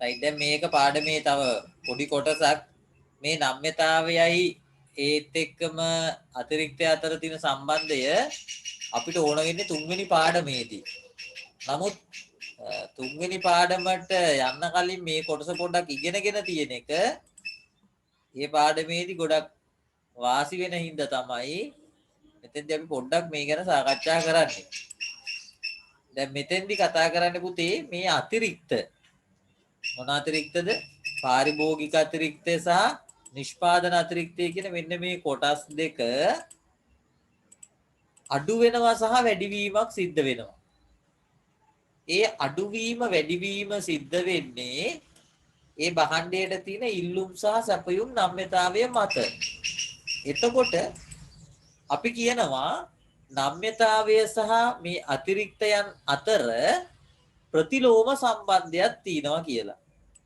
right දැන් මේක පාඩමේ තව පොඩි කොටසක් මේ නම්‍යතාවයයි ඒත් එක්කම අතිරික්තය අතර තියෙන සම්බන්ධය අපිට ඕන වෙන්නේ තුන්වෙනි පාඩමේදී. නමුත් තුන්වෙනි පාඩමට යන්න කලින් මේ කොටස පොඩ්ඩක් ඉගෙනගෙන තියෙන එක මේ පාඩමේදී ගොඩක් වාසි වෙන හින්දා තමයි මෙතෙන්දී අපි පොඩ්ඩක් මේ ගැන සාකච්ඡා කරන්නේ. දැන් මෙතෙන්දී කතා කරන්න පුතේ මේ අතිරික්ත මොන අතිරික්තද? පාරිභෝගික අතිරික්තය සහ නිෂ්පාදන අතිරික්තය කියන මෙන්න මේ කොටස් දෙක අඩු වෙනවා සහ වැඩිවීමක් සිද්ධ වෙනවා. ඒ අඩුවීම වැඩිවීම සිද්ධ වෙන්නේ ඒ භාණ්ඩයට තියෙන ඉල්ලුම් සහ සැපයුම් නම්‍යතාවය මත. එතකොට අපි කියනවා නම්‍යතාවය සහ මේ අතිරික්තයන් අතර ප්‍රතිලෝම සම්බන්ධයක් තියෙනවා කියලා.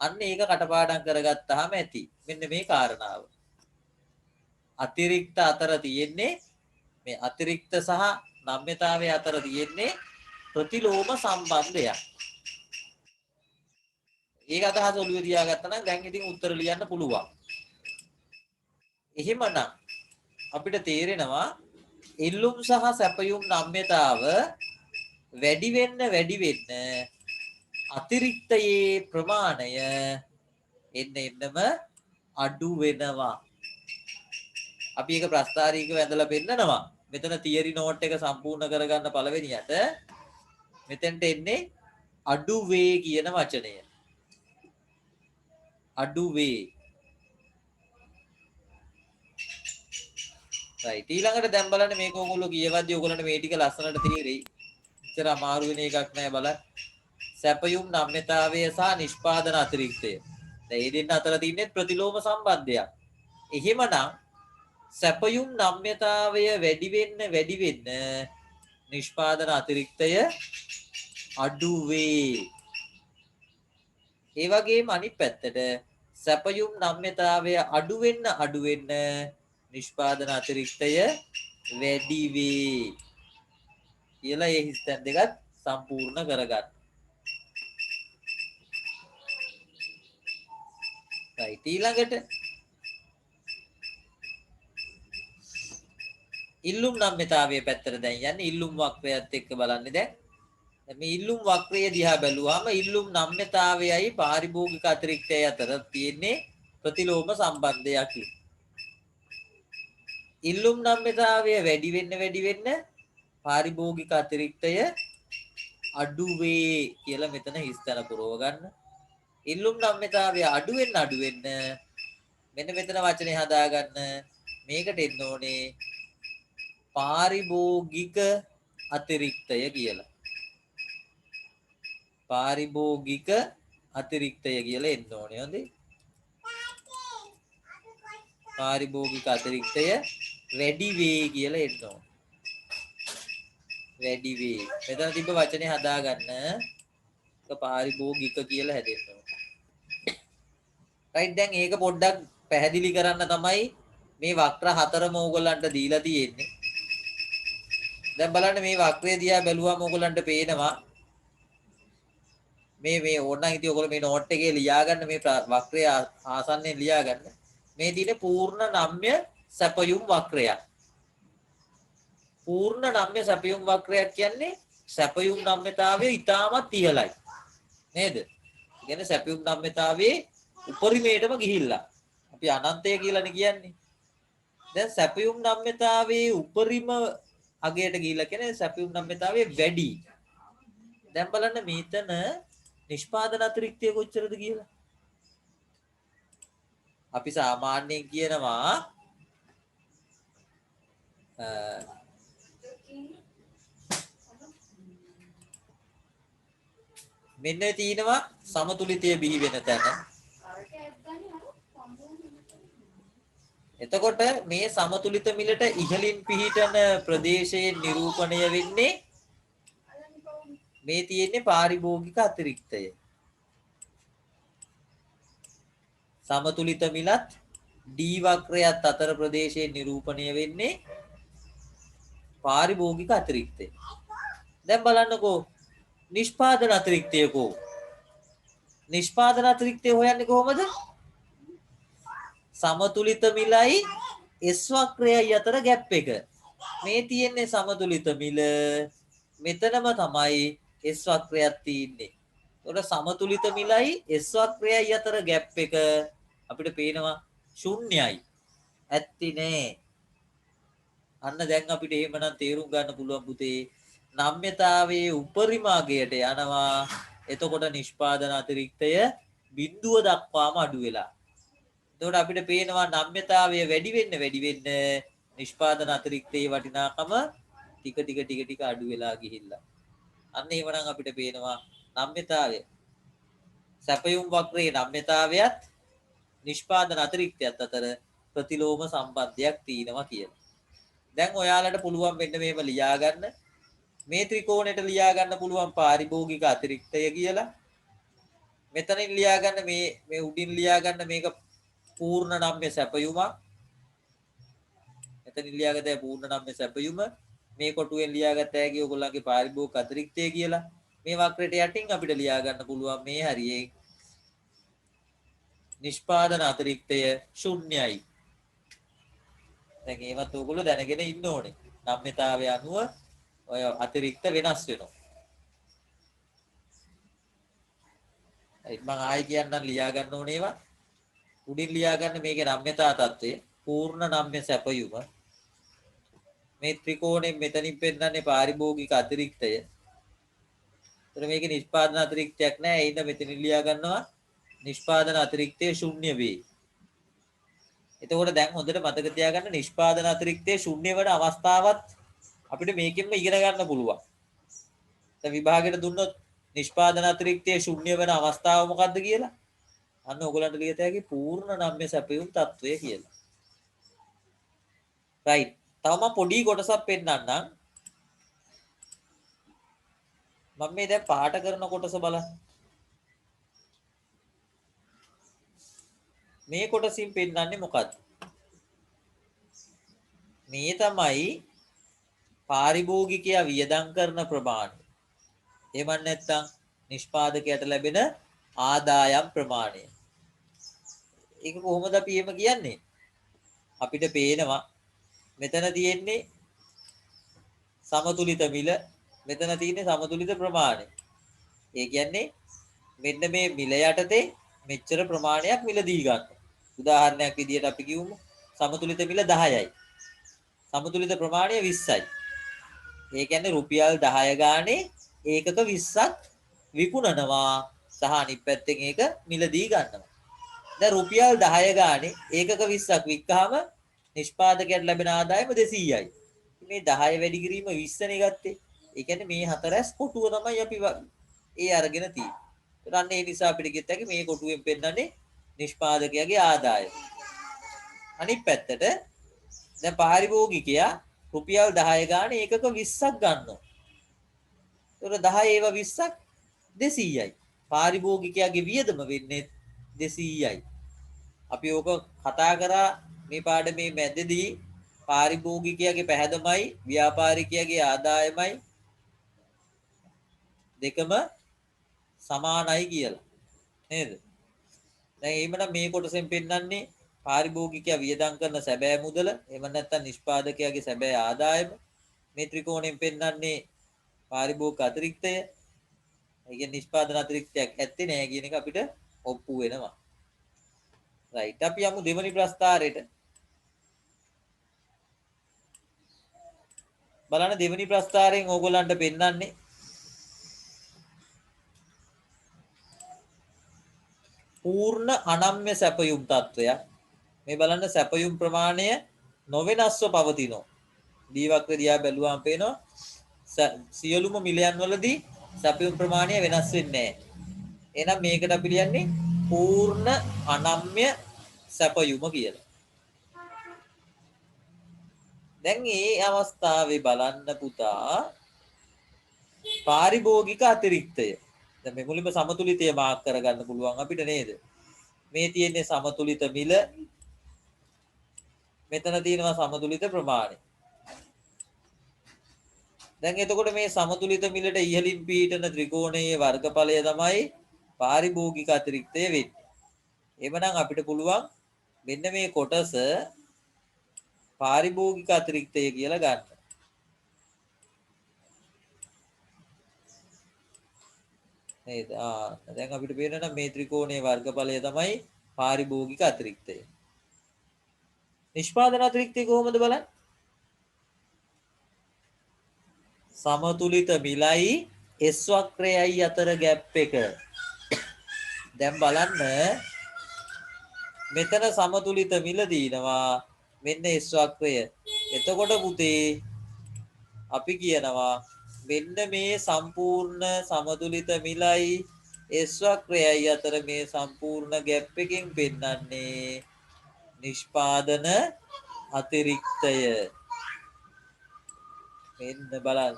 අන්න ඒක කටපාඩම් කරගත්තාම ඇති. මෙන්න මේ කාරණාව. අතිරික්ත අතර තියෙන්නේ මේ අතිරික්ත සහ නම්‍යතාවය අතර තියෙන්නේ ප්‍රතිලෝම සම්බන්ධයක්. ඒක අදහස ඔළුවේ තියාගත්තා නම් දැන් ඉතින් උත්තර ලියන්න පුළුවන්. එහෙමනම් අපිට තේරෙනවා ඉල්ලුම් සහ සැපයුම් නම්‍යතාව වැඩි වෙන්න අතිරික්තයේ ප්‍රමාණය එන්නම අඩු වෙනවා. අපි ඒක ප්‍රස්තාරීකව ඇඳලා පෙන්නනවා. මෙතන තියරි නෝට් එක සම්පූර්ණ කරගන්න පළවෙනියට මෙතෙන්ට එන්නේ අඩු වේ කියන වචනය. අඩු වේ. right ඊළඟට දැන් බලන්න මේක ඕගොල්ලෝ කියවද්දී ඕගොල්ලන්ට මේ ටික ලස්සනට තේරෙයි. ඉතර අමාරු වෙන එකක් නෑ බලන්න. සැපයුම් නම්‍යතාවය සහ නිෂ්පාදන අතිරික්තය. දැන් මේ දෙන්න අතර තියෙන්නේ ප්‍රතිලෝම සම්බන්ධයක්. එහෙමනම් සැපයුම් නම්‍යතාවය වැඩි වෙන්න නිෂ්පාදන අතිරික්තය අඩු වේ. ඒ වගේම අනිත් පැත්තට සැපයුම් නම්‍යතාවය අඩු වෙන්න නිෂ්පාදන අතිරික්තය වැඩි වේ කියලා ඒ හිස්තැන් දෙකත් සම්පූර්ණ කරගන්න. right ඊළඟට ඉල්ලුම් නම්‍යතාවයේ පැත්තට දැන් යන්නේ ඉල්ලුම් වක්‍රයත් එක්ක බලන්නේ දැන් මේ ඉල්ලුම් වක්‍රය දිහා බැලුවාම ඉල්ලුම් නම්‍යතාවයයි පාරිභෝගික අතිරික්තයයි අතර තියෙන්නේ ප්‍රතිලෝම සම්බන්ධයක්. ඉල්ලුම් නම්‍යතාවය වැඩි වෙන්න පාරිභෝගික අතිරික්තය අඩු වේ කියලා මෙතන හිස්තැන පුරව ගන්න. ඉල්ලුම් නම්‍යතාවය අඩු වෙන්න මෙන්න මෙතන වචනේ හදාගන්න. මේකට එන්න ඕනේ පාරිභෝගික අතිරික්තය කියලා. පාරිභෝගික අතිරික්තය කියලා එන්න ඕනේ. හොඳේ. පාරිභෝගික අතිරික්තය වැඩි වේ කියලා එන්න ඕනේ. වැඩි වේ. මෙතන තිබ්බ වචනේ හදාගන්න. ඒක පාරිභෝගික කියලා හැදෙන්න ඕනේ. right දැන් ඒක පොඩ්ඩක් පැහැදිලි කරන්න තමයි මේ වක්‍ර හතරම ඕගොල්ලන්ට දීලා තියෙන්නේ. දැන් බලන්න මේ වක්‍රය දිහා බැලුවාම ඕගොල්ලන්ට පේනවා මේ ඕනනම් ඉතින් ඔයගොල්ලෝ මේ නෝට් එකේ ලියාගන්න මේ වක්‍රය ආසන්නයෙන් ලියාගන්න. මේ තියෙන පූර්ණ නම්‍ය සැපයුම් වක්‍රයක්. පූර්ණ නම්‍ය සැපයුම් වක්‍රයක් කියන්නේ සැපයුම් නම්‍යතාවය ඉතාමත් ඉහළයි. නේද? ඒ කියන්නේ සැපයුම් නම්‍යතාවයේ උපරිමයටම ගිහිල්ලා. අපි අනන්තය කියලානේ කියන්නේ. දැන් සැපයුම් නම්‍යතාවයේ උපරිම අගයට ගිහිල්ලා කියන්නේ සැපයුම් නම්‍යතාවයේ වැඩි. දැන් බලන්න මෙතන නිෂ්පාදන අතිරික්තය කොච්චරද කියලා. අපි සාමාන්‍යයෙන් කියනවා මෙන්න තියෙනවා සමතුලිතය බිහි වෙන තැන. එතකොට මේ සමතුලිත මිලට ඉහළින් පිහිටන ප්‍රදේශයේ නිරූපණය වෙන්නේ මේ තියෙන්නේ පාරිභෝගික අතිරික්තය. සමතුලිත මිලත් D වක්‍රයත් අතර ප්‍රදේශයේ නිරූපණය වෙන්නේ පාරිභෝගික අතිරික්තය. දැන් බලන්නකෝ නිෂ්පාදන අතිරික්තය කෝ. නිෂ්පාදන අතිරික්තය හොයන්නේ කොහොමද? සමතුලිත මිලයි S වක්‍රයයි අතර ગેප් එක. මේ තියෙන්නේ සමතුලිත මිල. මෙතනම තමයි S වක්‍රයක් තියෙන්නේ. ඒකට සමතුලිත මිලයි S වක්‍රයයි අතර ગેප් එක අපිට පේනවා ශුන්‍යයි. ඇත්ති නෑ. අන්න දැන් අපිට එහෙමනම් තේරුම් ගන්න පුළුවන් පුතේ නම්‍යතාවයේ උපරිම අගයට යනවා. එතකොට නිෂ්පාදන අතිරික්තය බිඳුව දක්වාම අඩු වෙලා. එතකොට අපිට පේනවා නම්‍යතාවය වැඩි වෙන්න නිෂ්පාදන අතිරික්තයේ වටිනාකම ටික අඩු වෙලා ගිහිල්ලා. අන්න එහෙමනම් අපිට පේනවා නම්‍යතාවය සැපයුම් වක්‍රයේ නම්‍යතාවයත් නිෂ්පාදන අතිරික්තයත් අතර ප්‍රතිලෝම සම්බන්ධයක් තියෙනවා කියලා. දැන් ඔයාලට පුළුවන් මෙන්න මේව ලියා ගන්න. මේ ත්‍රිකෝණයට ලියා ගන්න පුළුවන් පාරිභෝගික අතිරික්තය කියලා. මෙතනින් ලියා ගන්න මේ උඩින් ලියා ගන්න මේක පූර්ණ නම්‍ය සැපයුමක්. මෙතනින් ලියාගත්තේ පූර්ණ නම්‍ය සැපයුම. මේ කොටුවෙන් ලියාගත්ත හැකි ඔයගොල්ලන්ගේ පාරිභෝගික අතිරික්තය කියලා. මේ වක්‍රයට යටින් අපිට ලියා ගන්න පුළුවන් මේ හරියේ නිෂ්පාදන අතිරික්තය ශුන්‍යයි. දැන් ඒවත් ඔයගොල්ලෝ දැනගෙන ඉන්න ඕනේ. නම්‍යතාවය අනුව ඔය අතිරික්ත වෙනස් වෙනවා. මම ආයි කියන්නම් ලියා ගන්න ඕනේ ඒවා. උඩින් ලියා ගන්න මේකේ නම්‍යතා තත්ත්වය පූර්ණ නම්‍ය සැපයුම. මේ ත්‍රිකෝණයෙන් මෙතනින් පෙන්නන්නේ පාරිභෝගික අතිරික්තය. ඒතර මේකේ නිෂ්පාදන අතිරික්තයක් නැහැ. ඒ ඉඳ මෙතනින් ලියා ගන්නවා නිෂ්පාදන අතිරික්තය ශුන්‍ය වේ. එතකොට දැන් හොඳට මතක තියාගන්න නිෂ්පාදන අතිරික්තයේ ශුන්‍ය වෙන අවස්ථාවත් අපිට මේකෙන්ම ඉගෙන ගන්න පුළුවන්. දැන් විභාගයට දුන්නොත් නිෂ්පාදන අතිරික්තයේ ශුන්‍ය වෙන අවස්ථාව මොකද්ද කියලා? අන්න ඔයගලන්ට ලියත හැකි පූර්ණ නම්‍ය සැපයුම් තත්වය කියලා. රයිට්. තව මම පොඩි කොටසක් පෙන්නන්නම්. මම මේ දැන් පාට කරන කොටස බලන්න. මේ කොටසින් පෙන්නන්නේ මොකද්ද? මේ තමයි පාරිභෝගිකයා වියදම් කරන ප්‍රමාණය. එහෙම නැත්නම් නිෂ්පාදකයට ලැබෙන ආදායම් ප්‍රමාණය. ඒක කොහොමද අපි එහෙම කියන්නේ? අපිට පේනවා මෙතන තියෙන්නේ සමතුලිත මිල, මෙතන තියෙන්නේ සමතුලිත ප්‍රමාණය. ඒ කියන්නේ මෙන්න මේ මිල යටතේ මෙච්චර ප්‍රමාණයක් මිලදී ගන්න. උදාහරණයක් විදිහට අපි කියමු සමතුලිත මිල 10යි. සමතුලිත ප්‍රමාණය 20යි. ඒ කියන්නේ රුපියල් 10 ගානේ ඒකක 20ක් විකුණනවා සහ අනිත් පැත්තෙන් ඒක මිලදී ගන්නවා. දැන් රුපියල් 10 ගානේ ඒකක 20ක් වික්කහම නිෂ්පාදකයට ලැබෙන ආදායම 200යි. මේ 10 වැඩි කිරීම 20 නේ ගත්තේ. ඒ කියන්නේ මේ හතරස් කොටුව තමයි අපි අරගෙන තියෙන්නේ. ඒත් ඒ නිසා අපිට කියත හැකි මේ කොටුවෙන් පෙන්නන්නේ නිෂ්පාදකයාගේ ආදායම. අනිත් පැත්තට දැන් පාරිභෝගිකයා රුපියල් 10 ගානේ ඒකක 20ක් ගන්නවා. ඒතර 10 ඒව 20ක් 200යි. පාරිභෝගිකයාගේ වියදම වෙන්නේ 200යි. අපි ඕක කතා කරා මේ පාඩමේ මැදදී පාරිභෝගිකයාගේ පැහැදමයි ව්‍යාපාරිකයාගේ ආදායමයි දෙකම සමානයි කියලා. නේද? දැන් එහෙමනම් මේ කොටසෙන් පෙන්නන්නේ පාරිභෝගිකයා වියදම් කරන සැබෑ මුදල, එහෙම නැත්නම් නිෂ්පාදකයාගේ සැබෑ ආදායම. මේ ත්‍රිකෝණයෙන් පෙන්නන්නේ පාරිභෝගික අතිරික්තය. ඒ කියන්නේ නිෂ්පාදන අතිරික්තයක් ඇත්තේ නැහැ කියන එක අපිට ඔප්පු වෙනවා. රයිට්. අපි යමු දෙවනි ප්‍රස්තාරයට. බලන්න දෙවනි ප්‍රස්තාරයෙන් ඕගොල්ලන්ට පෙන්නන්නේ පූර්ණ අනම්‍ය සැපයුම් තත්වයක්. මේ බලන්න සැපයුම් ප්‍රමාණය නොවෙනස්ව පවතිනවා. දී වක්‍ර දිහා බැලුවාම පේනවා සියලුම මිලයන් වලදී සැපයුම් ප්‍රමාණය වෙනස් වෙන්නේ නැහැ. එහෙනම් මේකට අපි කියන්නේ පූර්ණ අනම්‍ය සැපයුම කියලා. දැන් මේ අවස්ථාවේ බලන්න පුතා පාරිභෝගික අතිරික්තය. දැන් මේ මුලින්ම සමතුලිතය මාක් කරගන්න පුළුවන් අපිට නේද? මේ තියෙන්නේ සමතුලිත මිල. මෙතන තියෙනවා සමතුලිත ප්‍රමාණය. දැන් එතකොට මේ සමතුලිත මිලට ඉහළින් පිහිටන ත්‍රිකෝණයේ වර්ගඵලය තමයි පාරිභෝගික අතිරික්තය වෙන්නේ. එhmenan අපිට පුළුවන් මෙන්න මේ කොටස පාරිභෝගික අතිරික්තය කියලා ගන්න. නේද? දැන් අපිට පේනවා මේ ත්‍රිකෝණයේ වර්ගඵලය තමයි පාරිභෝගික අතිරික්තය. නිෂ්පාදන අතිරික්තය කොහොමද බලන්න? සමතුලිත මිලයි S වක්‍රයයි අතර ગેප් එක. දැන් බලන්න මෙතන සමතුලිත මිල දිනවා මෙන්න S වක්‍රය. එතකොට පුතේ අපි කියනවා මෙන්න මේ සම්පූර්ණ සමතුලිත මිලයි S වක්‍රයයි අතර මේ සම්පූර්ණ ગેප් එකෙන් පෙන්නන්නේ නිෂ්පාදන අතිරික්තය. මෙන්න බලන්න.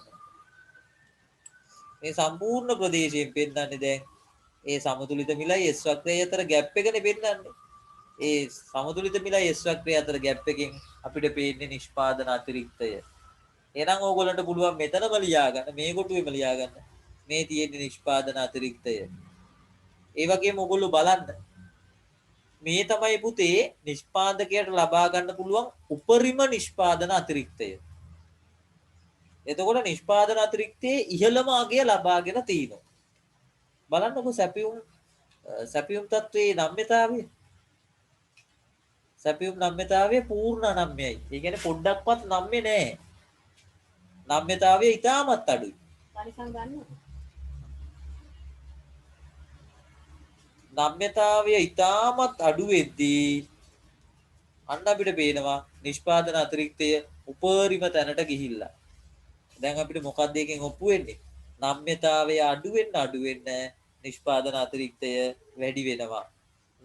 මේ සම්පූර්ණ ප්‍රදේශයෙන් පෙන්නන්නේ දැන් ඒ සමතුලිත මිලයි S වක්‍රය අතර ગેප් එකනේ පෙන්නන්නේ. ඒ සමතුලිත මිලයි S වක්‍රය අතර ગેප් එකෙන් අපිට පේන්නේ නිෂ්පාදන අතිරික්තය. එහෙනම් ඕගොල්ලන්ට පුළුවන් මෙතනම ලියා ගන්න, මේ කොටුවේම ලියා ගන්න. මේ තියෙන නිෂ්පාදන අතිරික්තය. ඒ වගේම ඕගොල්ලෝ බලන්න. මේ තමයි පුතේ නිෂ්පාදකයට ලබා ගන්න පුළුවන් උපරිම නිෂ්පාදන අතිරික්තය. එතකොට නිෂ්පාදන අතිරික්තයේ ඉහළම අගය ලබාගෙන තිනවා. බලන්නකො සැපියුම් තත්ත්වයේ නම්‍යතාවය. සැපියුම් නම්‍යතාවය පූර්ණ නම්‍යයි. ඒ කියන්නේ පොඩ්ඩක්වත් නම්‍ය නෑ. නම්‍යතාවය ඉතාමත් අඩුයි. පරිසම් ගන්න. නම්‍යතාවය ඉතාමත් අඩු වෙද්දී අන්න අපිට පේනවා නිෂ්පාදන අතිරික්තය උපරිම තැනට ගිහිල්ලා. දැන් අපිට මොකක්ද එකෙන් ඔප්පු වෙන්නේ? නම්‍යතාවය අඩු වෙන්න නිෂ්පාදන අතිරික්තය වැඩි වෙනවා.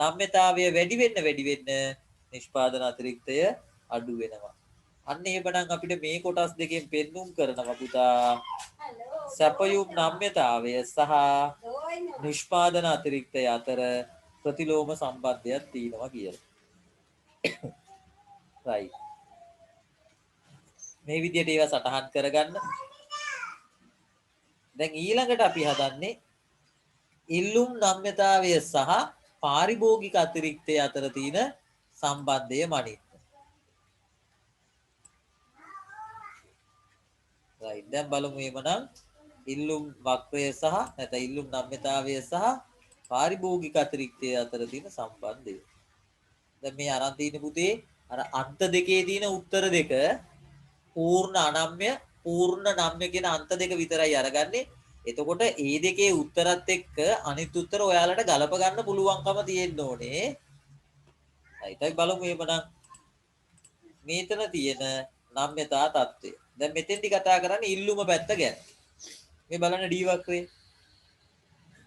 නම්‍යතාවය වැඩි වෙන්න නිෂ්පාදන අතිරික්තය අඩු වෙනවා. අන්න එහෙමනම් අපිට මේ කොටස් දෙකෙන් පෙන්눔 කරනවා පුතා. සැපයුම් නම්‍යතාවය සහ නිෂ්පාදන අතිරික්තය අතර ප්‍රතිලෝම සම්බන්ධයක් තියෙනවා කියලා. right. මේ විදිහට ඒවා සටහන් කරගන්න. දැන් ඊළඟට අපි හදන්නේ ඉල්ලුම් නම්‍යතාවය සහ පාරිභෝගික අතිරික්තය අතර තියෙන සම්බන්ධය මනින්න. right. දැන් බලමු එමනම් ඉල්ලුම් වක්‍රය සහ නැත්නම් ඉල්ලුම් නම්‍යතාවය සහ පාරිභෝගික අතිරික්තය අතර තියෙන සම්බන්ධය. දැන් මේ අරන් තියෙන පුතේ අර අන්ත දෙකේ තියෙන උත්තර දෙක පූර්ණ අනම්‍ය පූර්ණ නම්‍ය කියන අන්ත දෙක විතරයි අරගන්නේ. එතකොට ඒ දෙකේ උත්තරත් එක්ක අනිත් උත්තර ඔයාලට ගලප ගන්න පුළුවන්කම තියෙන්න ඕනේ. ඒකයි බලමු එමනම් මේතන තියෙන නම්‍යතා தত্ত্বය. දැන් මෙතෙන්දි කතා කරන්නේ ඉල්ලුම පැත්ත ගැන. මේ බලන්න D වක්‍රය.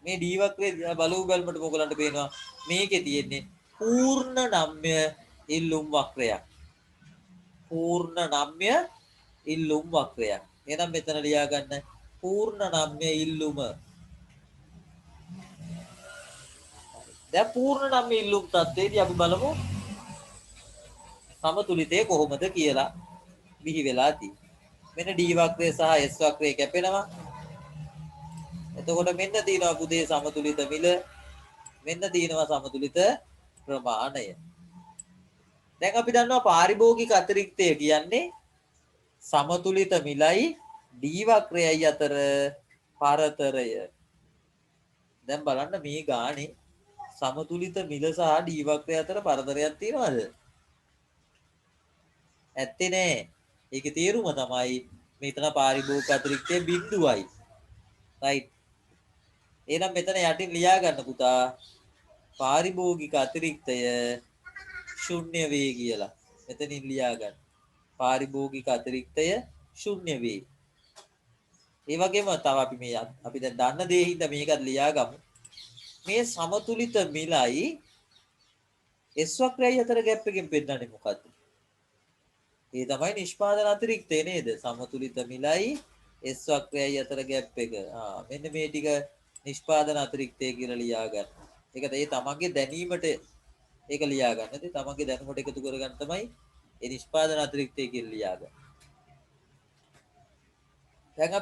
මේ D වක්‍රය බලමු බලමට මොකලන්ට පේනවා මේකේ තියෙන්නේ පූර්ණ නම්‍ය ඉල්ලුම් වක්‍රයක්. පූර්ණ නම්‍ය ඉල්ලුම් වක්‍රයක්. එහෙනම් මෙතන ලියා ගන්න පූර්ණ නම්‍ය ඉල්ලුම. දැන් පූර්ණ නම්‍ය ඉල්ලුම් තත්ත්වයේදී අපි බලමු සමතුලිතය කොහොමද කියලා බිහි වෙලා තියෙන්නේ. මෙන්න D වක්‍රය සහ S වක්‍රය කැපෙනවා. එතකොට මෙන්න තියෙනවා පුතේ සමතුලිත මිල. මෙන්න තියෙනවා සමතුලිත ප්‍රමාණය. දැන් අපි දන්නවා පාරිභෝගික අතිරික්තය කියන්නේ සමතුලිත මිලයි D වක්‍රයයි අතර පරතරය. දැන් බලන්න මේ ගානේ සමතුලිත මිල සහ D වක්‍රය අතර පරතරයක් තියෙනවද? ඇත්තේ නෑ. ඒකේ තේරුම තමයි මෙතන පාරිභෝගික අතිරික්තය බිඳුවයි. right. එහෙනම් මෙතන යටින් ලියා ගන්න පුතා පාරිභෝගික අතිරික්තය ශුන්‍ය වේ කියලා. මෙතනින් ලියා ගන්න. පාරිභෝගික අතිරික්තය ශුන්‍ය වේ. ඒ වගේම තව අපි දැන් දන්න දේ හින්දා මේකත් ලියා ගමු. මේ සමතුලිත මිලයි S වක්‍රයයි අතර ગેප් එකෙන් පෙන්නන්නේ මොකද්ද? ඒ තමයි නිෂ්පාදන අතිරික්තය නේද? සමතුලිත මිලයි S වක්‍රයයි අතර ગેප් එක. මෙන්න මේ ටික නිෂ්පාදන අතිරික්තය කියලා ලියා ගන්න. ඒක ඒ තමන්ගේ දැනීමට ඒක ලියා ගන්න. ඉතින් තමන්ගේ දැනුමට එකතු කරගන්න තමයි ඒ නිෂ්පාදන අතිරික්තය කියලා ලියා ගන්න. දැන්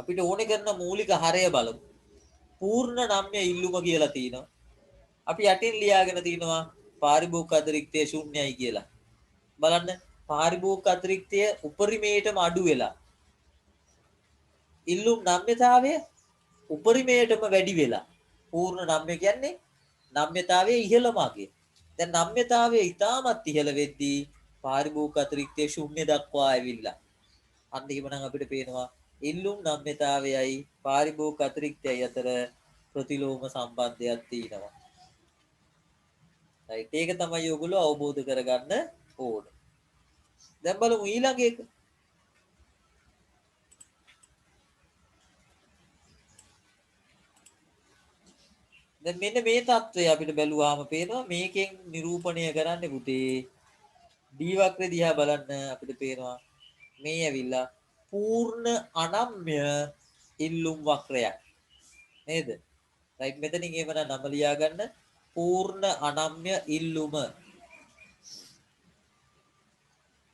අපිට ඕනේ කරන මූලික හරය බලමු. පූර්ණ නම්‍ය ඉල්ලුම කියලා තියෙනවා. අපි යටින් ලියාගෙන තිනවා පාරිභෝගික අතිරික්තය ශුන්‍යයි කියලා. බලන්න පාරිභෝගික අතිරික්තය උපරිමයටම අඩු වෙලා ඉල්ලුම් නම්‍යතාවය උපරිමයටම වැඩි වෙලා පූර්ණ නම්‍ය කියන්නේ නම්‍යතාවයේ ඉහළමගේ. දැන් නම්‍යතාවයේ ඊටමත් ඉහළ වෙද්දී පාරිභෝගික අතිරික්තය ශුන්‍ය දක්වා ඇවිල්ලා. අන්න එහෙමනම් අපිට පේනවා ඉල්ලුම් නම්‍යතාවයයි පාරිභෝගික අතිරික්තයයි අතර ප්‍රතිලෝම සම්බන්ධයක් තියෙනවා. right ඒක තමයි ඔයගොල්ලෝ අවබෝධ කරගන්න ඕනේ. දැන් බලමු ඊළඟ එක. දැන් මෙන්න මේ தত্ত্বය අපිට බැලුවාම පේනවා මේකෙන් නිරූපණය කරන්න පුතේ D වක්‍රය දිහා බලන්න අපිට පේනවා මේ ඇවිල්ලා පූර්ණ අනම්‍ය ඉල්ලුම් වක්‍රයක් නේද? right මෙතනින් එහෙමනම් නම ලියා ගන්න පූර්ණ අනම්‍ය ඉල්ලුම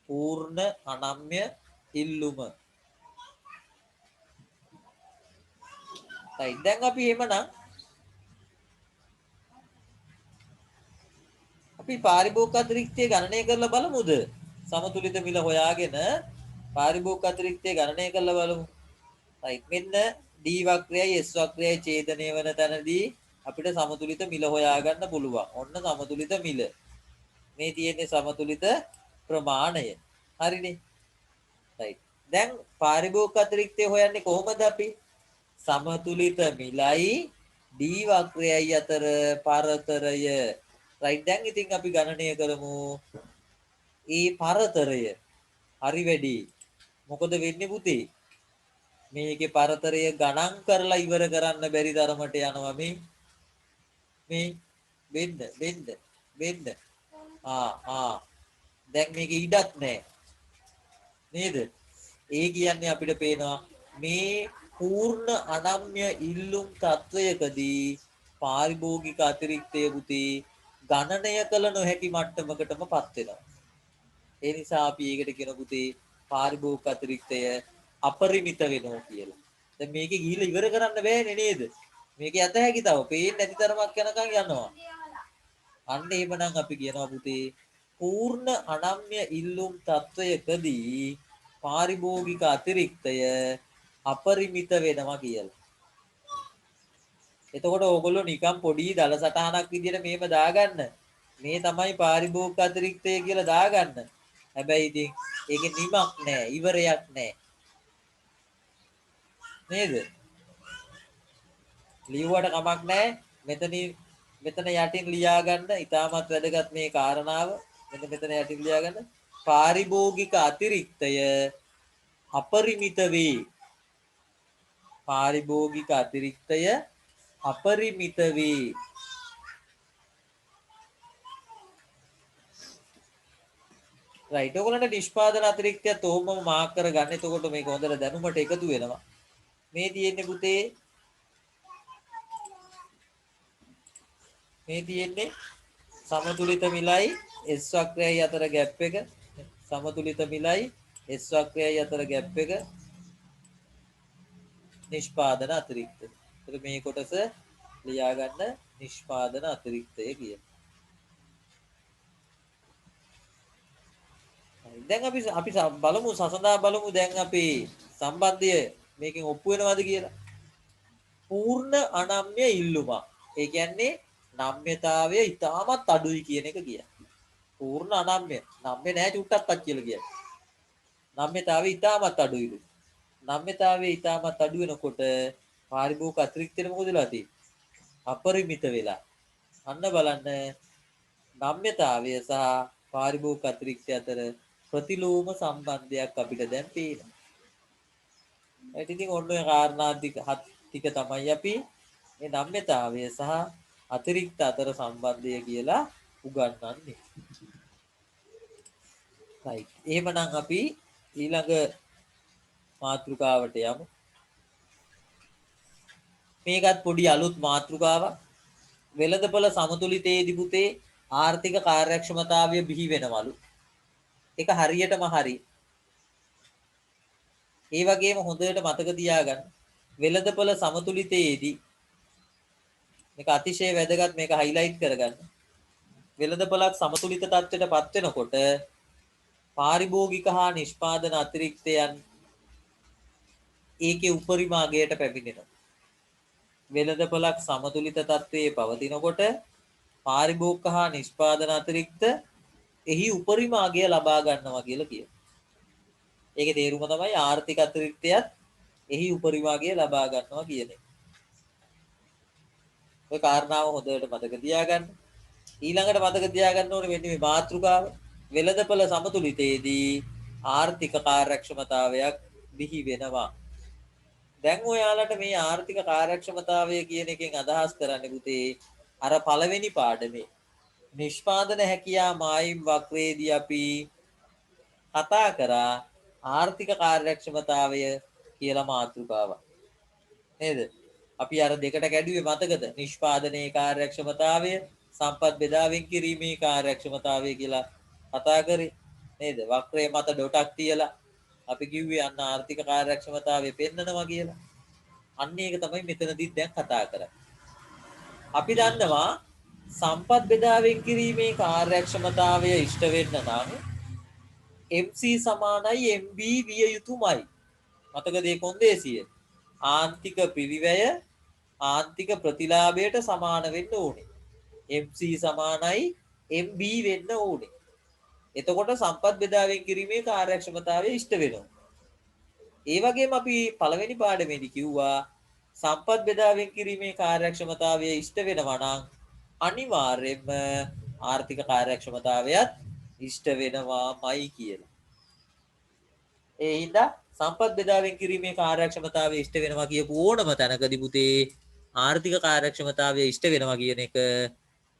පූර්ණ අනම්‍ය ඉල්ලුම right දැන් අපි එහෙමනම් අපි පාරිභෝගික අතිරික්තය ගණනය කරලා බලමුද? සමතුලිත මිල හොයාගෙන පාරිභෝගික අතිරික්තය ගණනය කරලා බලමු. right මෙන්න D වක්‍රයයි S වක්‍රයයි ඡේදනය වෙන තැනදී අපිට සමතුලිත මිල හොයාගන්න පුළුවන්. ඔන්න සමතුලිත මිල. මේ තියෙන්නේ සමතුලිත ප්‍රමාණය. හරිනේ. right. දැන් පාරිභෝගික අතිරික්තය හොයන්නේ කොහොමද අපි? සමතුලිත මිලයි D වක්‍රයයි අතර පරතරය. right දැන් ඉතින් අපි ගණනය කරමු. ඒ පරතරය හරි වැඩි. මොකද වෙන්නේ පුතේ? මේකේ පරතරය ගණන් කරලා ඉවර කරන්න බැරි තරමට යනවා මේ වෙන්න දැන් මේක ඉඩක් නැහැ නේද? ඒ කියන්නේ අපිට පේනවා මේ පූර්ණ අනම්‍ය ඉල්ලුම් තත්වයකදී පාරිභෝගික අතිරික්තය පුතේ ගණනය කළ නොහැකි මට්ටමකටමපත් වෙනවා. ඒ නිසා අපි ඒකට කියන පුතේ පාරිභෝගික අතිරික්තය අපරිමිත වෙනවා කියලා. දැන් මේකේ ගිහිල්ලා ඉවර කරන්න බෑනේ නේද? මේක යත හැකි තව පේන්නේ නැති තරමක් යනකම් යනවා. අන්න එහෙමනම් අපි කියනවා පුතේ පූර්ණ අනම්‍ය ඉල්ලුම් තත්වයකදී පාරිභෝගික අතිරික්තය අපරිමිත වෙනවා කියලා. එතකොට ඕගොල්ලෝ නිකන් පොඩි දල සටහනක් විදියට මේව දාගන්න. මේ තමයි පාරිභෝගික අතිරික්තය කියලා දාගන්න. හැබැයි ඉතින් ඒකේ නිමක් නැහැ, ඉවරයක් නැහැ. නේද? ලියුවට කමක් නැහැ. මෙතන යටින් ලියා ගන්න. ඊටමත් වැදගත් මේ කාරණාව. මෙතන යටින් ලියා ගන්න. පාරිභෝගික අතිරික්තය අපරිමිත වේ. පාරිභෝගික අතිරික්තය අපරිමිත වේ. right ඔයගොල්ලන්ට නිෂ්පාදන අතිරික්තයත් ඔහොමම මාක් කරගන්න. එතකොට මේක හොඳට දැනුමට එකතු වෙනවා. මේ තියෙන්නේ පුතේ මේ තියෙන්නේ සමතුලිත මිලයි S වක්‍රයයි අතර ગેප් එක. සමතුලිත මිලයි S වක්‍රයයි අතර ગેප් එක නිෂ්පාදන අතිරික්තය. එතකොට මේ කොටස ලියා ගන්න නිෂ්පාදන අතිරික්තය කියන. දැන් අපි බලමු සසඳා බලමු දැන් අපි සම්බන්ධය මේකෙන් ඔප්පු වෙනවද කියලා. පූර්ණ අනම්‍ය ඉල්ලුමක්. ඒ කියන්නේ නම්‍යතාවය ඉතාමත් අඩුයි කියන එක කියන්නේ. පූර්ණ අනම්‍ය. නම්‍ය නැහැ චුට්ටක්වත් කියලා කියන්නේ. නම්‍යතාවය ඉතාමත් අඩුයිලු. නම්‍යතාවය ඉතාමත් අඩු වෙනකොට පාරිභෝගික අතිරික්තෙට මොකද වෙලා තියෙන්නේ? අපරිමිත වෙලා. අන්න බලන්න නම්‍යතාවය සහ පාරිභෝගික අතිරික්තය අතර ප්‍රතිලෝම සම්බන්ධයක් අපිට දැන් පේනවා. ඒත් ඉතින් ඔන්න ඔය කාරණා ටික තමයි අපි මේ නම්‍යතාවය සහ අතිරික්ත අතර සම්බන්ධය කියලා උගන්වන්නේ. right. එහෙමනම් අපි ඊළඟ මාතෘකාවට යමු. මේකත් පොඩි අලුත් මාතෘකාවක්. වෙළඳපොළ සමතුලිතයේදී පුතේ ආර්ථික කාර්යක්ෂමතාවය බිහි වෙනවලු. ඒක හරියටම හරි. ඒ වගේම හොඳට මතක තියාගන්න වෙළඳපොළ සමතුලිතයේදී මේක අතිශය වැදගත් මේක highlight කරගන්න. වෙළඳපළක් සමතුලිත තත්ත්වයටපත් වෙනකොට පාරිභෝගික හා නිෂ්පාදන අතිරික්තයන් ඒකේ උපරිම අගයට පැමිණෙනවා. වෙළඳපළක් සමතුලිත තත්ත්වයේ පවතිනකොට පාරිභෝගික හා නිෂ්පාදන අතිරික්ත එහි උපරිම අගය ලබා ගන්නවා කියලා කියනවා. ඒකේ තේරුම තමයි ආර්ථික අතිරික්තයත් එහි උපරිම අගය ලබා ගන්නවා කියන එක. ඔය කාරණාව හොඳට මතක තියාගන්න. ඊළඟට මතක තියාගන්න ඕනේ වෙන්නේ මේ මාතෘකාව. වෙළඳපළ සමතුලිතයේදී ආර්ථික කාර්යක්ෂමතාවයක් බිහි වෙනවා. දැන් ඔයාලට මේ ආර්ථික කාර්යක්ෂමතාවය කියන එකෙන් අදහස් කරන්නේ පුතේ අර පළවෙනි පාඩමේ නිෂ්පාදන හැකියා මායිම් වක්‍රයේදී අපි කතා කරා ආර්ථික කාර්යක්ෂමතාවය කියලා මාතෘකාවක්. නේද? අපි අර දෙකට කැඩුවේ මතකද? නිෂ්පාදනයේ කාර්යක්ෂමතාවය, සම්පත් බෙදාවෙන් කිරීමේ කාර්යක්ෂමතාවය කියලා කතා කරේ. නේද? වක්‍රයේ මත ඩොටක් තියලා අපි කිව්වේ අන්න ආර්ථික කාර්යක්ෂමතාවය පෙන්නනවා කියලා. අන්න ඒක තමයි මෙතනදිත් දැන් කතා කරන්නේ. අපි දන්නවා සම්පත් බෙදාවෙන් කිරීමේ කාර්යක්ෂමතාවය ඉෂ්ට වෙන්න නම් MC සමානයි MB විය යුතුමයි. මතකද ඒ කොන්දේසිය? ආන්තික පිරිවැය ආන්තික ප්‍රතිලාභයට සමාන වෙන්න ඕනේ. MC සමානයි MB වෙන්න ඕනේ. එතකොට සම්පත් බෙදාවෙන් කිරීමේ කාර්යක්ෂමතාවය ඉෂ්ට වෙනවා. ඒ වගේම අපි පළවෙනි පාඩමේදී කිව්වා සම්පත් බෙදාවෙන් කිරීමේ කාර්යක්ෂමතාවය ඉෂ්ට වෙනවා නම් අනිවාර්යයෙන්ම ආර්ථික කාර්යක්ෂමතාවයත් ඉෂ්ට වෙනවාමයි කියලා. ඒ හින්දා සම්පත් බෙදාවෙන් කිරීමේ කාර්යක්ෂමතාවය ඉෂ්ට වෙනවා කියපු ඕනම තැනකදී පුතේ ආර්ථික කාර්යක්ෂමතාවය ඉෂ්ට වෙනවා කියන එක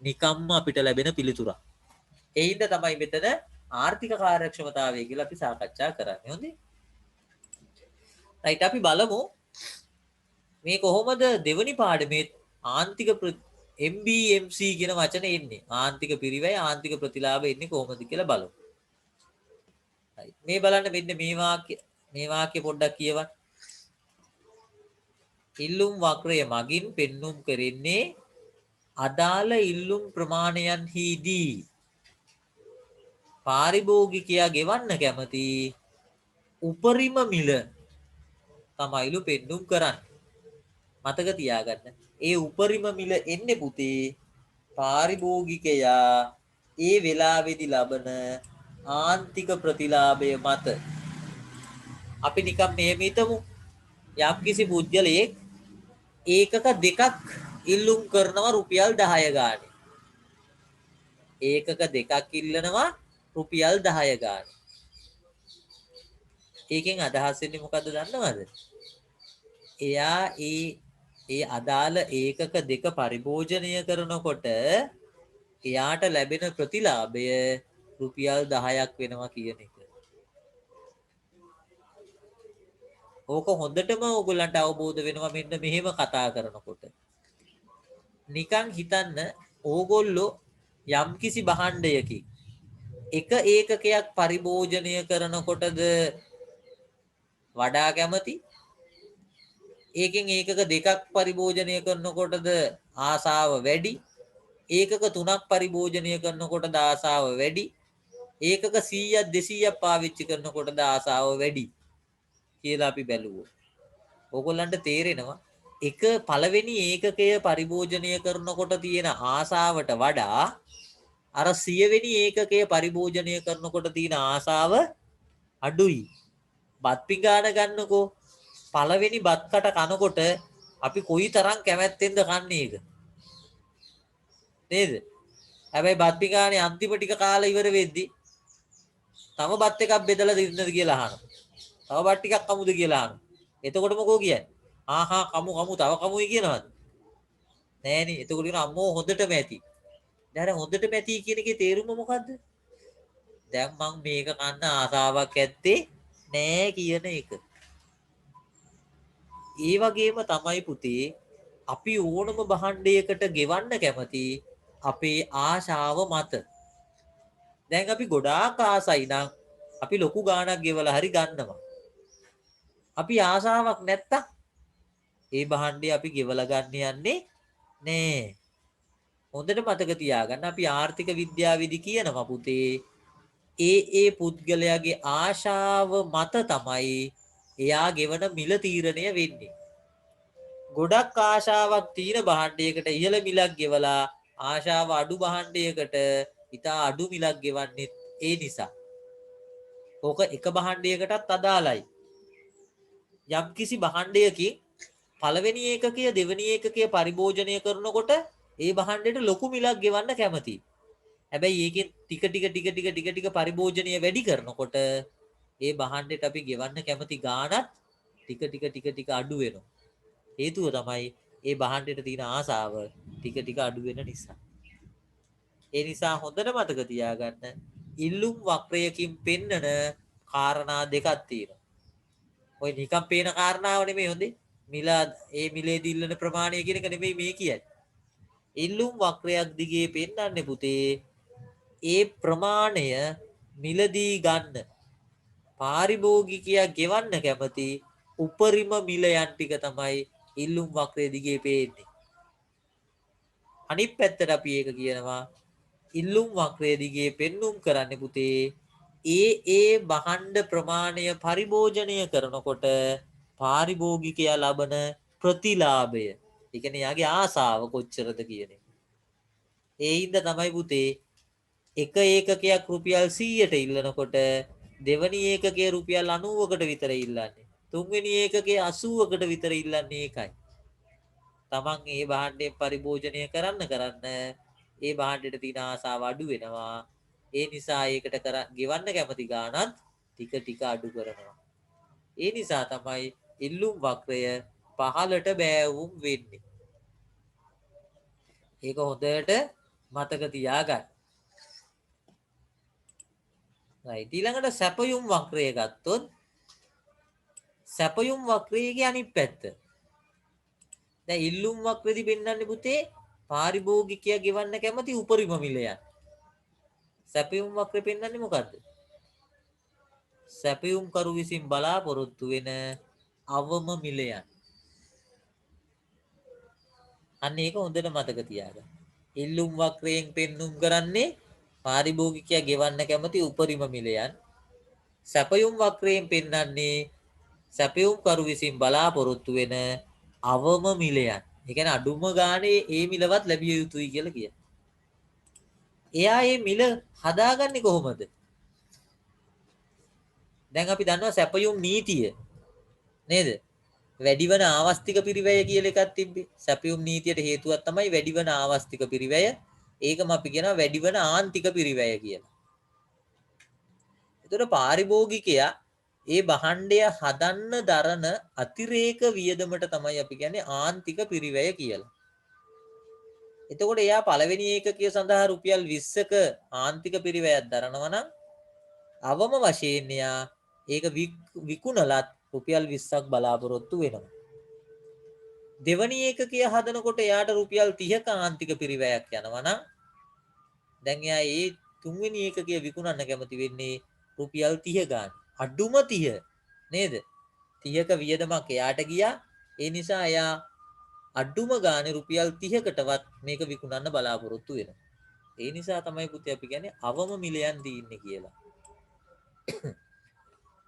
නිකම්ම අපිට ලැබෙන පිළිතුරක්. ඒ හින්දා තමයි මෙතන ආර්ථික කාර්යක්ෂමතාවය කියලා අපි සාකච්ඡා කරන්නේ. හොඳේ. රයිට් අපි බලමු මේ කොහොමද දෙවනි පාඩමේ ආන්තික MBMC කියන වචනේ එන්නේ. ආන්තික පිරිවැය ආන්තික ප්‍රතිලාභ එන්නේ කොහොමද කියලා බලමු. මේ බලන්න මෙන්න මේ වාක්‍ය පොඩ්ඩක් කියවන්න. ඉල්ලුම් වක්‍රය මගින් පෙන්눔 කරන්නේ අදාළ ඉල්ලුම් ප්‍රමාණයන්හිදී පාරිභෝගිකයා ගෙවන්න කැමති උපරිම මිල තමයිලු පෙන්눔 කරන්නේ. මතක තියාගන්න. ඒ උපරිම මිල එන්නේ පුතේ පාරිභෝගිකයා ඒ වෙලාවේදී ලබන ආන්තික ප්‍රතිලාභය මත. අපි නිකම් මෙහෙම හිතමු. යම්කිසි පුජ්‍යලයක් ඒකක දෙකක් ඉල්ලුම් කරනවා රුපියල් 10 ගානේ. ඒකක දෙකක් ඉල්ලනවා රුපියල් 10 ගානේ. ඒකෙන් අදහස් වෙන්නේ මොකද්ද දන්නවද? එයා ඒ අදාළ ඒකක දෙක පරිභෝජනය කරනකොට එයාට ලැබෙන ප්‍රතිලාභය රුපියල් 10ක් වෙනවා කියන එක. ඕක හොඳටම ඕගොල්ලන්ට අවබෝධ වෙනවා මෙන්න මෙහෙම කතා කරනකොට. නිකන් හිතන්න ඕගොල්ලෝ යම්කිසි භාණ්ඩයකින් එක ඒකකයක් පරිභෝජනය කරනකොටද වඩා කැමති? ඒකෙන් ඒකක දෙකක් පරිභෝජනය කරනකොටද ආසාව වැඩි? ඒකක තුනක් පරිභෝජනය කරනකොටද ආසාව වැඩි? ඒකක 100ක් 200ක් පාවිච්චි කරනකොටද ආසාව වැඩි කියලා අපි බැලුවොත්. ඕගොල්ලන්ට තේරෙනවා එක පළවෙනි ඒකකය පරිභෝජනය කරනකොට තියෙන ආසාවට වඩා අර 100 වෙනි ඒකකය පරිභෝජනය කරනකොට තියෙන ආසාව අඩුයි. බත් පිඟාන ගන්නකෝ. පළවෙනි බත් කට කනකොට අපි කොයිතරම් කැමැත්තෙන්ද කන්නේ ඒක. නේද? හැබැයි බත් පිඟානේ අන්තිම ටික කාලා ඉවර වෙද්දි තව බත් එකක් බෙදලා දෙන්නද කියලා අහනවා. තව බත් ටිකක් කමුද කියලා අහනවා. එතකොට මොකෝ කියන්නේ? ආහා කමු තව කමුයි කියනවාද? නෑනේ. එතකොට කියන අම්මෝ හොඳටම ඇති. දැන් හොඳටම ඇති කියන එකේ තේරුම මොකද්ද? දැන් මං මේක කන්න ආසාවක් ඇත්තේ නෑ කියන එක. ඒ වගේම තමයි පුතේ අපි ඕනම භාණ්ඩයකට ගෙවන්න කැමති අපේ ආශාව මත. දැන් අපි ගොඩාක් ආසයි නම් අපි ලොකු ගාණක් ගෙවලා හරි ගන්නවා. අපි ආශාවක් නැත්තම් ඒ භාණ්ඩය අපි ගෙවලා ගන්න යන්නේ නේ. හොඳට මතක තියාගන්න අපි ආර්ථික විද්‍යාවේදී කියනවා පුතේ ඒ පුද්ගලයාගේ ආශාව මත තමයි එයා ගෙවන මිල තීරණය වෙන්නේ. ගොඩක් ආශාවක් තියෙන භාණ්ඩයකට ඉහළ මිලක් ගෙවලා ආශාව අඩු භාණ්ඩයකට ඉතා අඩු මිලක් ගෙවන්නේ ඒ නිසා. ඕක එක භාණ්ඩයකටත් අදාළයි. යම්කිසි භාණ්ඩයකින් පළවෙනි ඒකකය දෙවෙනි ඒකකය පරිභෝජනය කරනකොට ඒ භාණ්ඩයට ලොකු මිලක් ගෙවන්න කැමතියි. හැබැයි ඒකෙන් ටික පරිභෝජනය වැඩි කරනකොට ඒ භාණ්ඩයට අපි ගෙවන්න කැමති ගාණත් ටික අඩු වෙනවා. හේතුව තමයි ඒ භාණ්ඩයට තියෙන ආසාව ටික අඩු වෙන නිසා. ඒ නිසා හොඳට මතක තියාගන්න ඉල්ලුම් වක්‍රයකින් පෙන්නන කාරණා දෙකක් තියෙනවා. ඔය නිකම් පේන කාරණාව නෙමෙයි හොඳේ. මිල ඒ මිලේදී ඉල්ලන ප්‍රමාණය කියන එක නෙමෙයි මේ කියන්නේ. ඉල්ලුම් වක්‍රයක් දිගේ පෙන්වන්නේ පුතේ ඒ ප්‍රමාණය මිලදී ගන්න පාරිභෝගිකයා ගෙවන්න කැමති උපරිම මිලයන් ටික තමයි ඉල්ලුම් වක්‍රය දිගේ පේන්නේ. අනිත් පැත්තට අපි ඒක කියනවා ඉල්ලුම් වක්‍රය දිගේ පෙන්눔 කරන්නේ පුතේ ඒ භාණ්ඩ ප්‍රමාණය පරිභෝජනය කරනකොට පාරිභෝගිකයා ලබන ප්‍රතිලාභය. ඒ කියන්නේ යාගේ ආසාව කොච්චරද කියන එක. ඒ හින්දා තමයි පුතේ එක ඒකකයක් රුපියල් 100ට ඉල්ලනකොට දෙවනි ඒකකයේ රුපියල් 90කට විතර ඉල්ලන්නේ. තුන්වෙනි ඒකකයේ 80කට විතර ඉල්ලන්නේ ඒකයි. තමන් ඒ භාණ්ඩයෙන් පරිභෝජනය කරන්න ඒ භාණ්ඩයට තියෙන ආසාව අඩු වෙනවා. ඒ නිසා ඒකට ගෙවන්න කැමති ගාණත් ටික අඩු කරනවා. ඒ නිසා තමයි ඉල්ලුම් වක්‍රය පහළට බෑවුම් වෙන්නේ. ඒක හොඳට මතක තියාගන්න. right ඊළඟට සැපයුම් වක්‍රය ගත්තොත් සැපයුම් වක්‍රයේ අනිත් පැත්ත. දැන් ඉල්ලුම් වක්‍රෙදි පෙන්වන්නේ පුතේ පාරිභෝගිකයා ගෙවන්න කැමති උපරිම මිලයන්. සැපයුම් වක්‍රෙ පෙන්වන්නේ මොකද්ද? සැපයුම් කරු විසින් බලාපොරොත්තු වෙන අවම මිලයන්. අන්න ඒක හොඳට මතක තියාගන්න. ඉල්ලුම් වක්‍රයෙන් පෙන්눔 කරන්නේ පාරිභෝගිකයා ගෙවන්න කැමති උපරිම මිලයන්. සැපයුම් වක්‍රයෙන් පෙන්වන්නේ සැපයුම් කරු විසින් බලාපොරොත්තු වෙන අවම මිලයන්. ඒ කියන්නේ අඩුම ගානේ ඒ මිලවත් ලැබිය යුතුයි කියලා කියනවා. එයා මේ මිල හදාගන්නේ කොහොමද? දැන් අපි දන්නවා සැපයුම් නීතිය නේද? වැඩිවන ආවස්තික පිරිවැය කියලා එකක් තිබ්බේ. සැපයුම් නීතියට හේතුවක් තමයි වැඩිවන ආවස්තික පිරිවැය. ඒකම අපි කියනවා වැඩිවන ආන්තික පිරිවැය කියලා. ඒතර පාරිභෝගිකයා ඒ භාණ්ඩය හදන්න දරන අතිරේක වියදමට තමයි අපි කියන්නේ ආන්තික පිරිවැය කියලා. එතකොට එයා පළවෙනි ඒකකය සඳහා රුපියල් 20ක ආන්තික පිරිවැයක් දරනවා නම් අවම වශයෙන් එයා ඒක විකුණලත් රුපියල් 20ක් බලාපොරොත්තු වෙනවා. දෙවනි ඒකකය හදනකොට එයාට රුපියල් 30ක ආන්තික පිරිවැයක් යනවා නම් දැන් එයා ඒ තුන්වෙනි ඒකකය විකුණන්න කැමති වෙන්නේ රුපියල් 30 ගන්න. අඩුම 30 නේද? 30ක වියදමක් එයාට ගියා. ඒ නිසා එයා අඩුම ගානේ රුපියල් 30කටවත් මේක විකුණන්න බලාපොරොත්තු වෙනවා. ඒ නිසා තමයි පුතේ අපි කියන්නේ අවම මිලයන් දීන්නේ කියලා.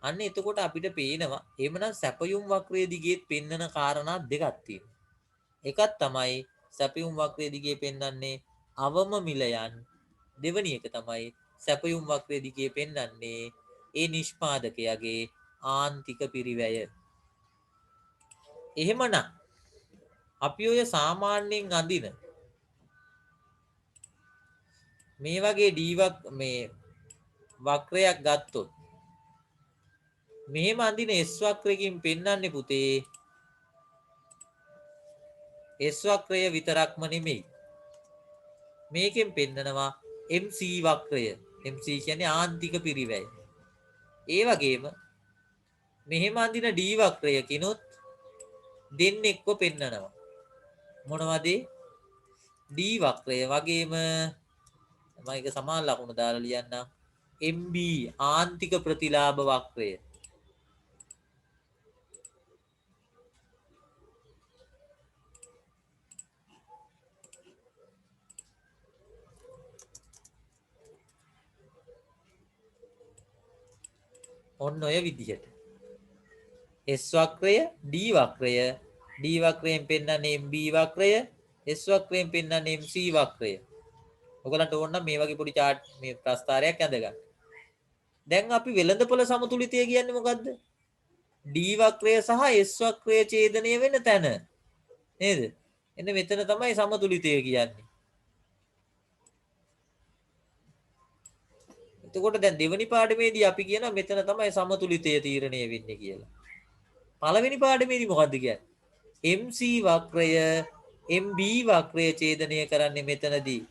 අන්න එතකොට අපිට පේනවා එහෙමනම් සැපයුම් වක්‍රයේ දිගේ පෙන්නන කාරණා දෙකක් තියෙනවා. එකක් තමයි සැපයුම් වක්‍රයේ දිගේ පෙන්වන්නේ අවම මිලයන්. දෙවැනි එක තමයි සැපයුම් වක්‍රයේ දිගේ පෙන්වන්නේ ඒ නිෂ්පාදකයාගේ ආන්තික පිරිවැය. එහෙමනම් අපි ඔය සාමාන්‍යයෙන් අඳින මේ වගේ මේ වක්‍රයක් ගත්තොත් මෙහෙම අඳින S වක්‍රයකින් පෙන්වන්නේ පුතේ S වක්‍රය විතරක්ම නෙමෙයි. මේකෙන් පෙන්නනවා MC වක්‍රය. MC කියන්නේ ආන්තික පිරිවැය. ඒ වගේම මෙහෙම අඳින D වක්‍රයකිනුත් දෙන්නෙක්ව පෙන්නනවා. මොනවද? D වක්‍රය වගේම මම ඒක සමාන ලකුණු දාලා ලියන්නම්. MB ආන්තික ප්‍රතිලාභ වක්‍රය. ඔන්න ඔය විදිහට S වක්‍රය D වක්‍රය D වක්‍රයෙන් පෙන්නන්නේ MB වක්‍රය S වක්‍රයෙන් පෙන්නන්නේ MC වක්‍රය. ඔයගලන්ට ඕන නම් මේ වගේ පොඩි chart මේ ප්‍රස්තාරයක් ඇඳ ගන්න. දැන් අපි වෙළඳපොළ සමතුලිතය කියන්නේ මොකද්ද? D වක්‍රය සහ S වක්‍රය ඡේදනය වෙන තැන. නේද? එන්න මෙතන තමයි සමතුලිතය කියන්නේ. එතකොට දැන් දෙවෙනි පාඩමේදී අපි කියනවා මෙතන තමයි සමතුලිතය තීරණය වෙන්නේ කියලා. පළවෙනි පාඩමේදී මොකද්ද කියන්නේ? MC වක්‍රය MB වක්‍රය ඡේදනය කරන්නේ මෙතනදී.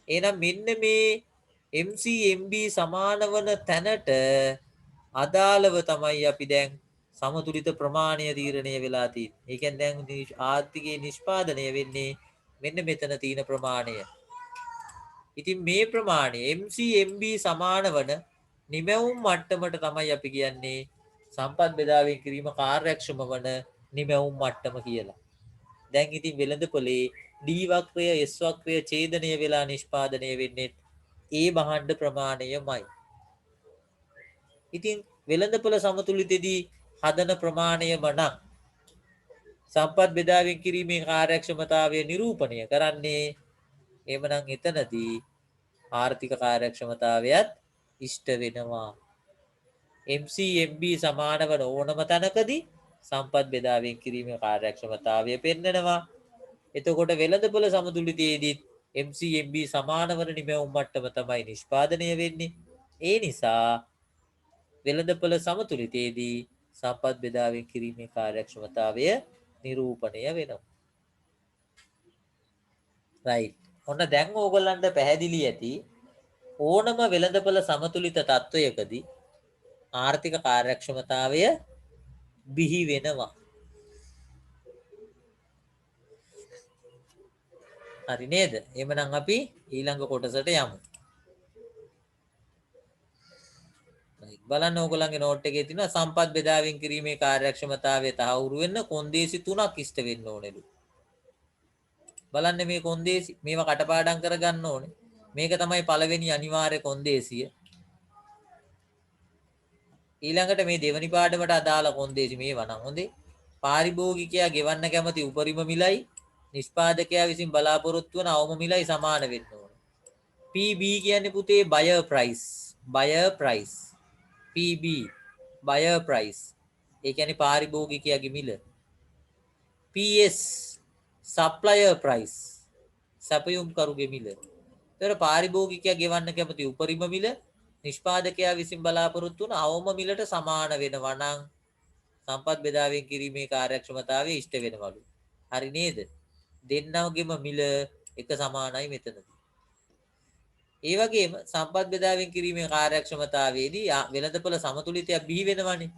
එහෙනම් මෙන්න මේ MC MB සමාන වන තැනට අදාළව තමයි අපි දැන් සමතුලිත ප්‍රමාණය තීරණය වෙලා තියෙන්නේ. ඒ කියන්නේ දැන් ආර්ථිකයේ නිෂ්පාදනය වෙන්නේ මෙන්න මෙතන තියෙන ප්‍රමාණය. ඉතින් මේ ප්‍රමාණය MC MB සමාන වන නිමැවුම් මට්ටමට තමයි අපි කියන්නේ සම්පත් බෙදාවෙන් කිරීම කාර්යක්ෂම වන නිමැවුම් මට්ටම කියලා. දැන් ඉතින් වෙළඳපොලේ D වක්‍රය S වක්‍රය ඡේදනය වෙලා නිෂ්පාදනය වෙන්නේ ඒ භාණ්ඩ ප්‍රමාණයමයි. ඉතින් වෙළඳපොළ සමතුලිතෙදී හදන ප්‍රමාණයම නම් සම්පත් බෙදාවෙන් කිරීමේ කාර්යක්ෂමතාවය නිරූපණය කරන්නේ එhmenan එතනදී ආර්ථික කාර්යක්ෂමතාවයත් ඉෂ්ට වෙනවා. MC MB සමාන වන ඕනම තැනකදී සම්පත් බෙදාවෙන් කිරීමේ කාර්යක්ෂමතාවය පෙන්නනවා. එතකොට වෙළඳපොළ සමතුලිතයේදී MC MB සමාන වන නිමැවුම් මට්ටම තමයි නිෂ්පාදනය වෙන්නේ. ඒ නිසා වෙළඳපොළ සමතුලිතයේදී සම්පත් බෙදාවෙන් කිරීමේ කාර්යක්ෂමතාවය නිරූපණය වෙනවා. right. ඔන්න දැන් ඕගොල්ලන්ට පැහැදිලි ඇති ඕනම වෙළඳපොළ සමතුලිත තත්වයකදී ආර්ථික කාර්යක්ෂමතාවය බිහි වෙනවා. හරි නේද? එහෙනම් අපි ඊළඟ කොටසට යමු. බලන්න ඕගොල්ලන්ගේ නෝට් එකේ තියෙනවා සම්පත් බෙදාවෙන් කිරීමේ කාර්යක්ෂමතාවය තහවුරු වෙන්න කොන්දේසි 3ක් ඉෂ්ට වෙන්න ඕනේලු. බලන්න මේ කොන්දේසි මේවා කටපාඩම් කරගන්න ඕනේ. මේක තමයි පළවෙනි අනිවාර්ය කොන්දේසිය. ඊළඟට මේ දෙවෙනි පාඩමට අදාළ කොන්දේසි මේවා නම් හොඳේ. පාරිභෝගිකයා ගෙවන්න කැමති උපරිම මිලයි නිෂ්පාදකයා විසින් බලාපොරොත්තු වන අවම මිලයි සමාන වෙන්න ඕනේ. PB කියන්නේ පුතේ buyer price. buyer price. PB buyer price. ඒ කියන්නේ පාරිභෝගිකයාගේ මිල. PS supplier price. සපයුම්කරුගේ මිල. ඒතර පාරිභෝගිකයා ගෙවන්න කැමති උපරිම මිල නිෂ්පාදකයා විසින් බලාපොරොත්තු වන අවම මිලට සමාන වෙනවා නම් සම්පත් බෙදාවෙන් කිරීමේ කාර්යක්ෂමතාවය ඉෂ්ට වෙනවලු. හරි නේද? දෙන්නවගේම මිල එක සමානයි මෙතනදී. ඒ වගේම සම්පත් බෙදාවෙන් කිරීමේ කාර්යක්ෂමතාවයේදී වෙළඳපොළ සමතුලිතයක් බිහි වෙනවනේ.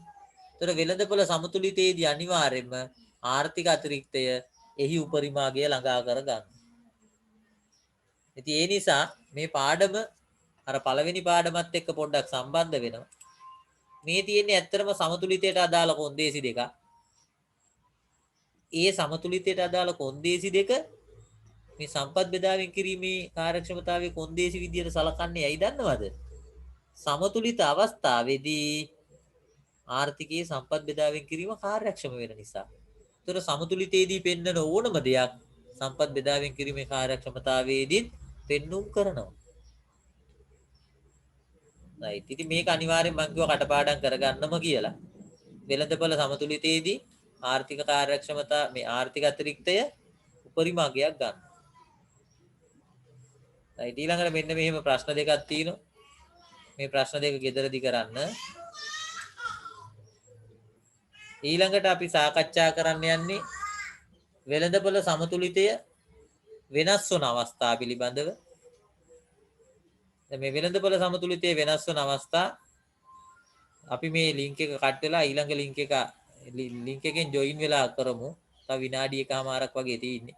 ඒතර වෙළඳපොළ සමතුලිතයේදී අනිවාර්යයෙන්ම ආර්ථික අතිරික්තය එහි උපරිමාගය ළඟා කර ගන්න. ඉතින් ඒ නිසා මේ පාඩම අර පළවෙනි පාඩමත් එක්ක පොඩ්ඩක් සම්බන්ධ වෙනවා. මේ තියෙන්නේ ඇත්තටම සමතුලිතයට අදාළ කොන්දේසි දෙකක්. ඒ සමතුලිතයට අදාළ කොන්දේසි දෙක මේ සම්පත් බෙදාවෙන් කිරීමේ කාර්යක්ෂමතාවයේ කොන්දේසි විදියට සලකන්නේ ඇයි දන්නවද? සමතුලිත අවස්ථාවේදී ආර්ථිකයේ සම්පත් බෙදාවෙන් කිරීම කාර්යක්ෂම වෙන නිසා. ඒතර සමතුලිතයේදී පෙන්වන ඕනම දෙයක් සම්පත් බෙදාවෙන් කිරීමේ කාර්යක්ෂමතාවයේදී පෙන්눔 කරනවා. right. ඉතින් මේක අනිවාර්යෙන් මම කිව්වා කටපාඩම් කරගන්නම කියලා. වෙළඳපොළ සමතුලිතයේදී ආර්ථික කාර්යක්ෂමතාව මේ ආර්ථික අතිරික්තය උපරිමගයක් ගන්න. right. ඊළඟට මෙන්න මෙහෙම ප්‍රශ්න දෙකක් තියෙනවා. මේ ප්‍රශ්න දෙක ගෙදරදී කරන්න. ඊළඟට අපි සාකච්ඡා කරන්න යන්නේ වෙළඳපොළ සමතුලිතය වෙනස් වන අවස්ථා පිළිබඳව. මේ වෙළඳපොළ සමතුලිතය වෙනස් වන අවස්ථා අපි මේ ලින්ක් එක කට් වෙලා ඊළඟ ලින්ක් එකෙන් ජොයින් වෙලා කරමු. තව විනාඩි එකමාරක් වගේ තියෙන්නේ.